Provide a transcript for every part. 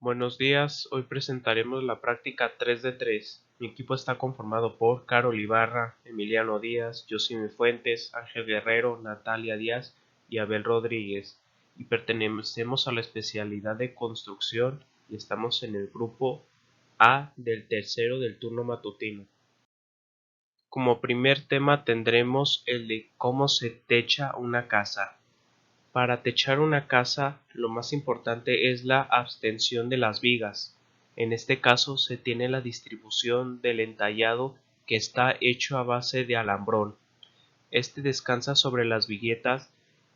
Buenos días, hoy presentaremos la práctica 3 de 3. Mi equipo está conformado por Carol Ibarra, Emiliano Díaz, Josimi Fuentes, Ángel Guerrero, Natalia Díaz y Abel Rodríguez, y pertenecemos a la especialidad de construcción y estamos en el grupo A del tercero del turno matutino. Como primer tema tendremos el de cómo se techa una casa. Para techar una casa, lo más importante es la abstención de las vigas. En este caso se tiene la distribución del entallado que está hecho a base de alambrón. Este descansa sobre las viguetas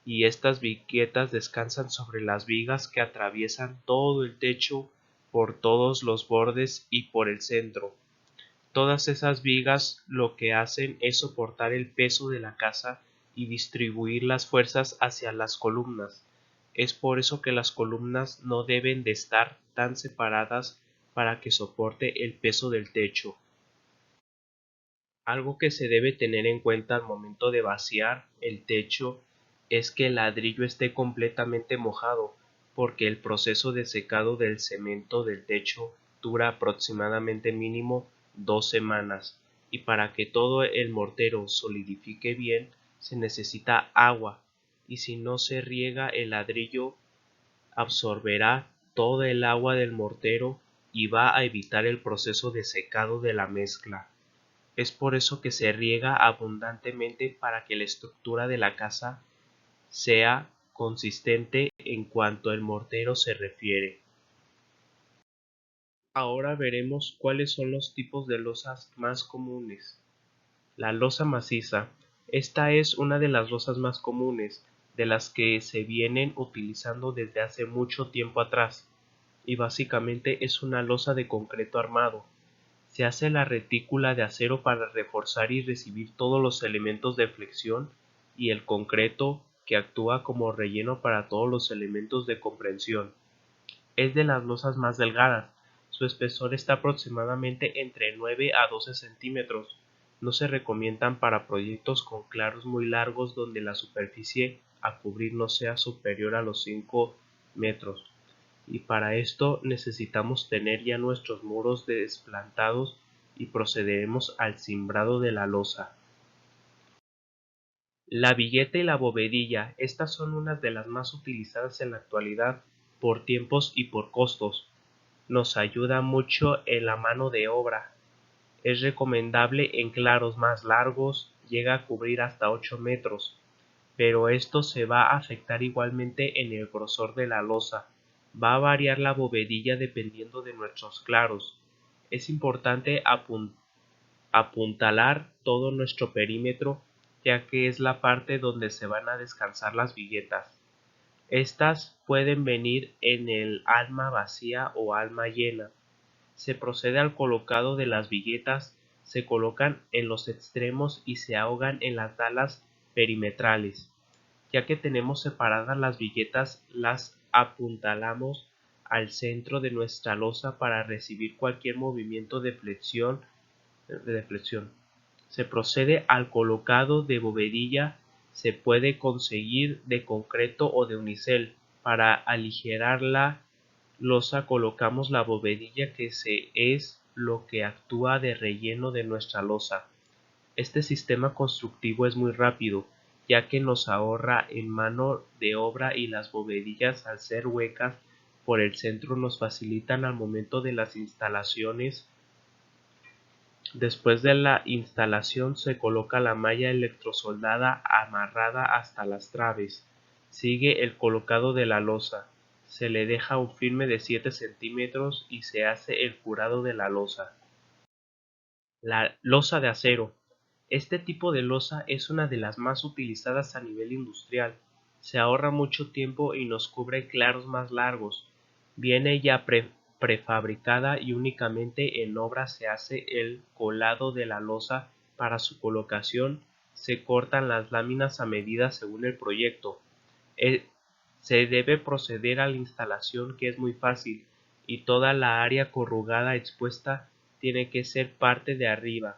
y estas viguetas descansan sobre las vigas que atraviesan todo el techo por todos los bordes y por el centro. Todas esas vigas lo que hacen es soportar el peso de la casa y distribuir las fuerzas hacia las columnas. Es por eso que las columnas no deben de estar tan separadas para que soporte el peso del techo. Algo que se debe tener en cuenta al momento de vaciar el techo es que el ladrillo esté completamente mojado, porque el proceso de secado del cemento del techo dura aproximadamente mínimo 2 semanas, y para que todo el mortero solidifique bien se necesita agua, y si no se riega el ladrillo absorberá toda el agua del mortero y va a evitar el proceso de secado de la mezcla. Es por eso que se riega abundantemente para que la estructura de la casa sea consistente en cuanto al mortero se refiere. Ahora veremos cuáles son los tipos de losas más comunes. La losa maciza. Esta es una de las losas más comunes, de las que se vienen utilizando desde hace mucho tiempo atrás, y básicamente es una losa de concreto armado. Se hace la retícula de acero para reforzar y recibir todos los elementos de flexión y el concreto que actúa como relleno para todos los elementos de comprensión. Es de las losas más delgadas. Su espesor está aproximadamente entre 9 a 12 centímetros. No se recomiendan para proyectos con claros muy largos donde la superficie a cubrir no sea superior a los 5 metros. Y para esto necesitamos tener ya nuestros muros desplantados y procederemos al cimbrado de la losa. La vigueta y la bovedilla, estas son unas de las más utilizadas en la actualidad por tiempos y por costos. Nos ayuda mucho en la mano de obra. Es recomendable en claros más largos, llega a cubrir hasta 8 metros, pero esto se va a afectar igualmente en el grosor de la losa. Va a variar la bovedilla dependiendo de nuestros claros. Es importante apuntalar todo nuestro perímetro, ya que es la parte donde se van a descansar las viguetas. Estas pueden venir en el alma vacía o alma llena. Se procede al colocado de las viguetas, se colocan en los extremos y se ahogan en las dalas perimetrales. Ya que tenemos separadas las viguetas, las apuntalamos al centro de nuestra losa para recibir cualquier movimiento de flexión. Se procede al colocado de bovedilla, se puede conseguir de concreto o de unicel. Para aligerar la losa colocamos la bovedilla que es lo que actúa de relleno de nuestra losa. Este sistema constructivo es muy rápido, ya que nos ahorra en mano de obra y las bovedillas al ser huecas por el centro nos facilitan al momento de las instalaciones. Después de la instalación se coloca la malla electrosoldada amarrada hasta las traves. Sigue el colocado de la losa. Se le deja un filme de 7 centímetros y se hace el curado de la losa. La losa de acero. Este tipo de losa es una de las más utilizadas a nivel industrial. Se ahorra mucho tiempo y nos cubre claros más largos. Viene ya prefabricada y únicamente en obra se hace el colado de la losa. Para su colocación se cortan las láminas a medida según el proyecto. Se debe proceder a la instalación, que es muy fácil, y toda la área corrugada expuesta tiene que ser parte de arriba.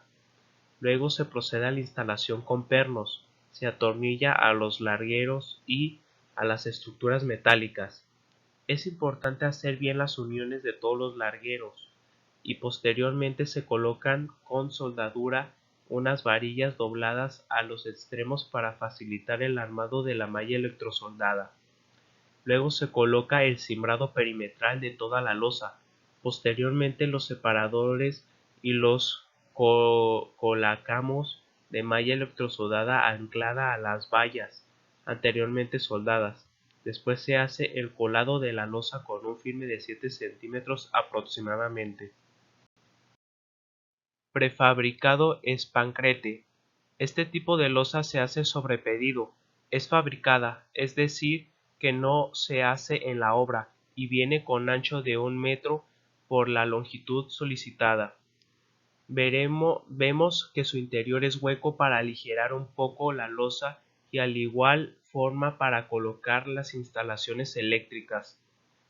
Luego se procede a la instalación con pernos, se atornilla a los largueros y a las estructuras metálicas. Es importante hacer bien las uniones de todos los largueros y posteriormente se colocan con soldadura unas varillas dobladas a los extremos para facilitar el armado de la malla electrosoldada. Luego se coloca el cimbrado perimetral de toda la losa, posteriormente los separadores y los colocamos de malla electrosoldada anclada a las vallas anteriormente soldadas. Después se hace el colado de la losa con un firme de 7 centímetros aproximadamente. Prefabricado espancrete. Este tipo de losa se hace sobre pedido. Es fabricada, es decir, que no se hace en la obra, y viene con ancho de 1 metro por la longitud solicitada. Vemos que su interior es hueco para aligerar un poco la losa y al igual forma para colocar las instalaciones eléctricas.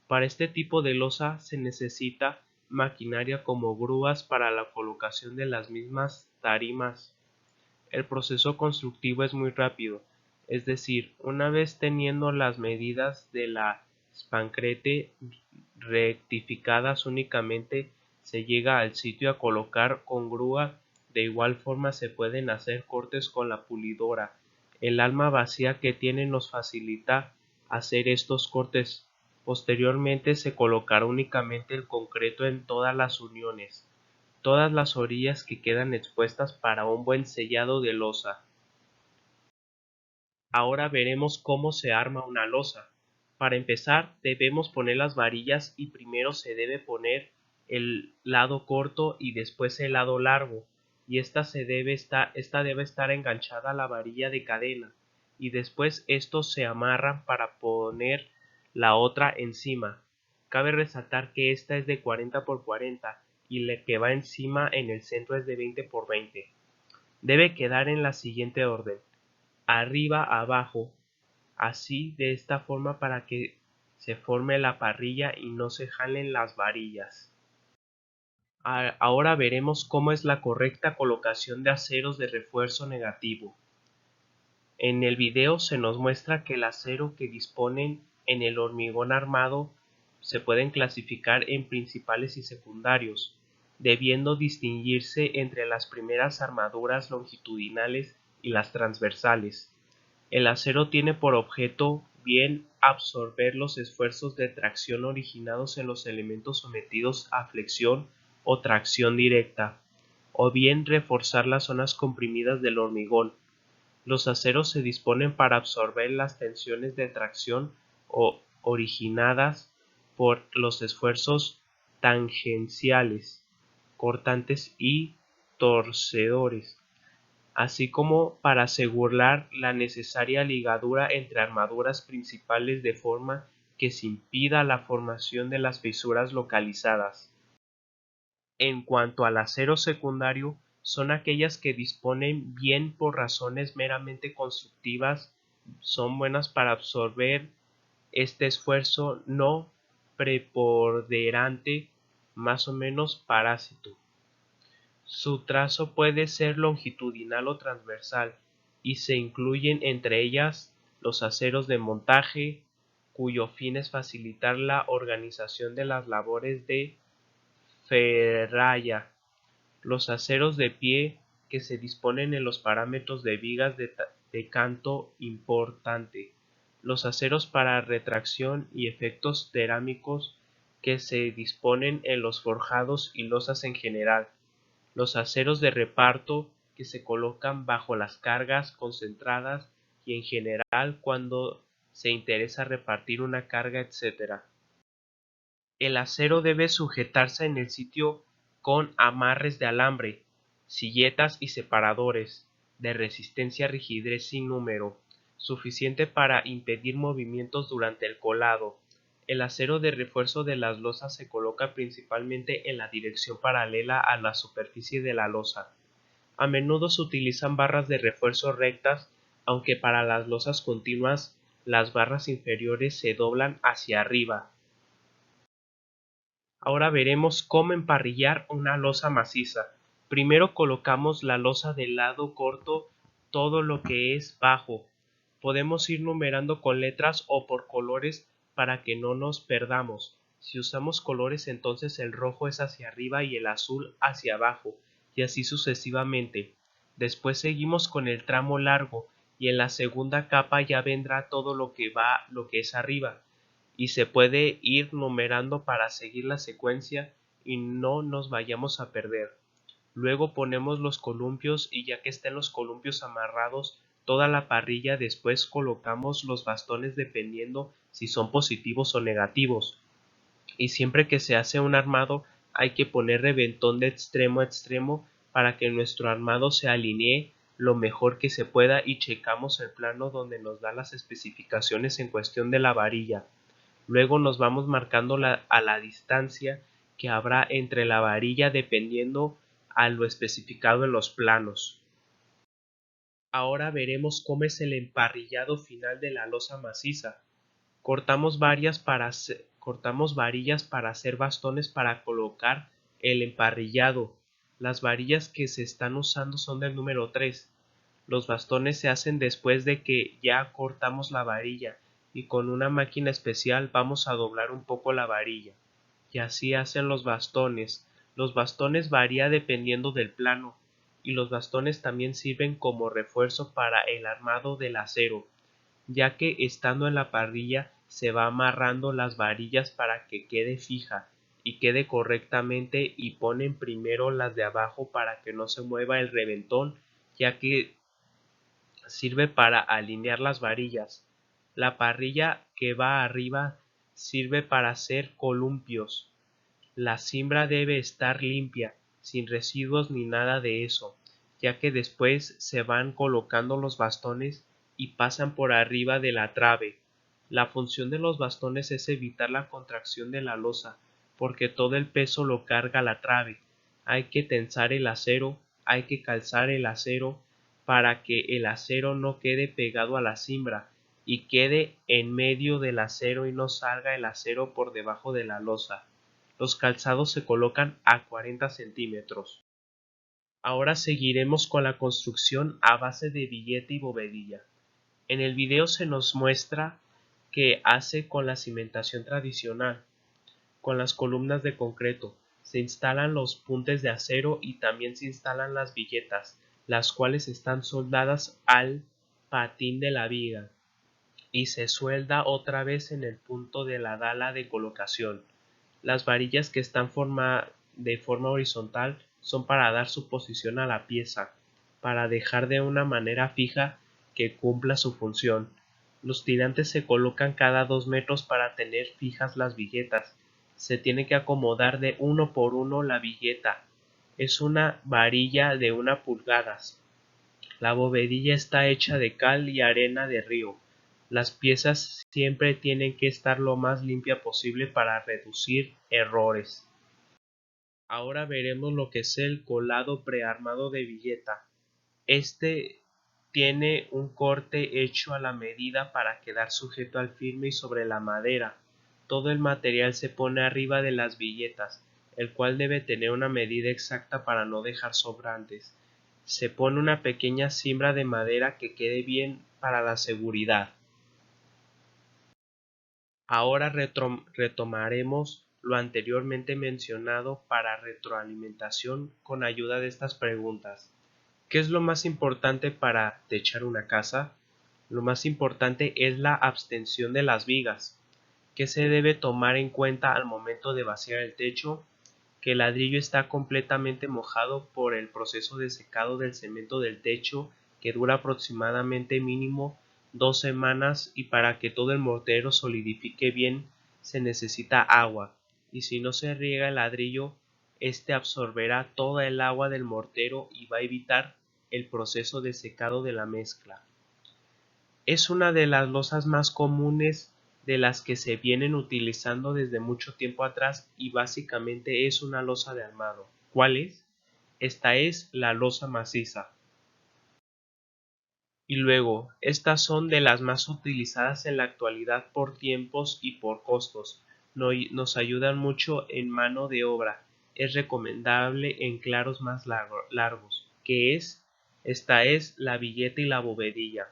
Para este tipo de losa se necesita maquinaria como grúas para la colocación de las mismas tarimas. El proceso constructivo es muy rápido, es decir, una vez teniendo las medidas de la espancrete rectificadas únicamente se llega al sitio a colocar con grúa. De igual forma se pueden hacer cortes con la pulidora. El alma vacía que tiene nos facilita hacer estos cortes. Posteriormente se colocará únicamente el concreto en todas las uniones, todas las orillas que quedan expuestas para un buen sellado de losa. Ahora veremos cómo se arma una losa. Para empezar debemos poner las varillas y primero se debe poner el lado corto y después el lado largo, y esta debe estar enganchada a la varilla de cadena y después estos se amarran para poner la otra encima. Cabe resaltar que esta es de 40 por 40 y la que va encima en el centro es de 20 por 20. Debe quedar en la siguiente orden: arriba abajo, así de esta forma para que se forme la parrilla y no se jalen las varillas. Ahora veremos cómo es la correcta colocación de aceros de refuerzo negativo. En el video se nos muestra que el acero que disponen en el hormigón armado se pueden clasificar en principales y secundarios, debiendo distinguirse entre las primeras armaduras longitudinales y las transversales. El acero tiene por objeto bien absorber los esfuerzos de tracción originados en los elementos sometidos a flexión o tracción directa, o bien reforzar las zonas comprimidas del hormigón. Los aceros se disponen para absorber las tensiones de tracción originadas por los esfuerzos tangenciales, cortantes y torcedores, así como para asegurar la necesaria ligadura entre armaduras principales de forma que se impida la formación de las fisuras localizadas. En cuanto al acero secundario, son aquellas que disponen bien por razones meramente constructivas, son buenas para absorber este esfuerzo no preponderante, más o menos parásito. Su trazo puede ser longitudinal o transversal, y se incluyen entre ellas los aceros de montaje, cuyo fin es facilitar la organización de las labores de ferralla, los aceros de pie que se disponen en los parámetros de vigas de canto importante, los aceros para retracción y efectos cerámicos que se disponen en los forjados y losas en general, los aceros de reparto que se colocan bajo las cargas concentradas y en general cuando se interesa repartir una carga, etc. El acero debe sujetarse en el sitio con amarres de alambre, silletas y separadores, de resistencia rigidez sin número, suficiente para impedir movimientos durante el colado. El acero de refuerzo de las losas se coloca principalmente en la dirección paralela a la superficie de la losa. A menudo se utilizan barras de refuerzo rectas, aunque para las losas continuas las barras inferiores se doblan hacia arriba. Ahora veremos cómo emparrillar una losa maciza. Primero colocamos la losa del lado corto todo lo que es bajo. Podemos ir numerando con letras o por colores para que no nos perdamos. Si usamos colores, entonces el rojo es hacia arriba y el azul hacia abajo, y así sucesivamente. Después seguimos con el tramo largo, y en la segunda capa ya vendrá todo lo que es arriba, y se puede ir numerando para seguir la secuencia y no nos vayamos a perder. Luego ponemos los columpios y ya que estén los columpios amarrados toda la parrilla, después colocamos los bastones dependiendo si son positivos o negativos. Y siempre que se hace un armado hay que poner reventón de extremo a extremo para que nuestro armado se alinee lo mejor que se pueda, y checamos el plano donde nos da las especificaciones en cuestión de la varilla. Luego nos vamos marcando a la distancia que habrá entre la varilla dependiendo a lo especificado en los planos. Ahora veremos cómo es el emparrillado final de la losa maciza. Cortamos varillas para hacer bastones para colocar el emparrillado. Las varillas que se están usando son del número 3. Los bastones se hacen después de que ya cortamos la varilla, y con una máquina especial vamos a doblar un poco la varilla. Y así hacen los bastones. Los bastones varían dependiendo del plano, y los bastones también sirven como refuerzo para el armado del acero, ya que estando en la parrilla se va amarrando las varillas para que quede fija y quede correctamente, y ponen primero las de abajo para que no se mueva el reventón, ya que sirve para alinear las varillas. La parrilla que va arriba sirve para hacer columpios. La cimbra debe estar limpia, sin residuos ni nada de eso, ya que después se van colocando los bastones y pasan por arriba de la trave. La función de los bastones es evitar la contracción de la losa, porque todo el peso lo carga la trave. Hay que tensar el acero, hay que calzar el acero para que el acero no quede pegado a la cimbra y quede en medio del acero y no salga el acero por debajo de la losa. Los calzados se colocan a 40 centímetros. Ahora seguiremos con la construcción a base de billete y bovedilla. En el video se nos muestra que hace con la cimentación tradicional, con las columnas de concreto. Se instalan los puntes de acero y también se instalan las billetas, las cuales están soldadas al patín de la viga, y se suelda otra vez en el punto de la dala de colocación. Las varillas que están de forma horizontal son para dar su posición a la pieza, para dejar de una manera fija que cumpla su función. Los tirantes se colocan cada 2 metros para tener fijas las billetas. Se tiene que acomodar de uno por uno la billeta. Es una varilla de 1 pulgada. La bovedilla está hecha de cal y arena de río. Las piezas siempre tienen que estar lo más limpia posible para reducir errores. Ahora veremos lo que es el colado prearmado de billeta. Este tiene un corte hecho a la medida para quedar sujeto al firme y sobre la madera. Todo el material se pone arriba de las billetas, el cual debe tener una medida exacta para no dejar sobrantes. Se pone una pequeña cimbra de madera que quede bien para la seguridad. Ahora retomaremos lo anteriormente mencionado para retroalimentación con ayuda de estas preguntas. ¿Qué es lo más importante para techar una casa? Lo más importante es la abstención de las vigas. ¿Qué se debe tomar en cuenta al momento de vaciar el techo? Que el ladrillo está completamente mojado por el proceso de secado del cemento del techo, que dura aproximadamente mínimo 2 semanas, y para que todo el mortero solidifique bien se necesita agua, y si no se riega el ladrillo, este absorberá toda el agua del mortero y va a evitar el proceso de secado de la mezcla. Es una de las losas más comunes de las que se vienen utilizando desde mucho tiempo atrás, y básicamente es una losa de armado. ¿Cuál es? Esta es la losa maciza. Y luego, estas son de las más utilizadas en la actualidad por tiempos y por costos. Nos ayudan mucho en mano de obra. Es recomendable en claros más largos, esta es la billeta y la bovedilla.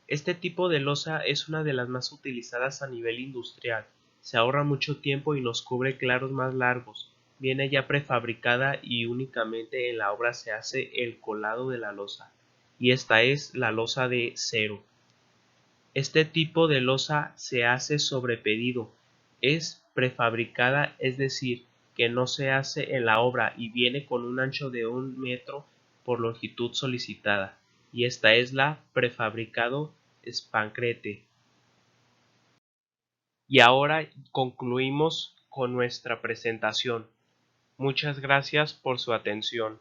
Este tipo de losa es una de las más utilizadas a nivel industrial. Se ahorra mucho tiempo y nos cubre claros más largos. Viene ya prefabricada y únicamente en la obra se hace el colado de la losa. Y esta es la losa de cero. Este tipo de losa se hace sobre pedido. Es prefabricada, es decir, que no se hace en la obra y viene con un ancho de 1 metro por longitud solicitada. Y esta es la prefabricado Spancrete. Y ahora concluimos con nuestra presentación. Muchas gracias por su atención.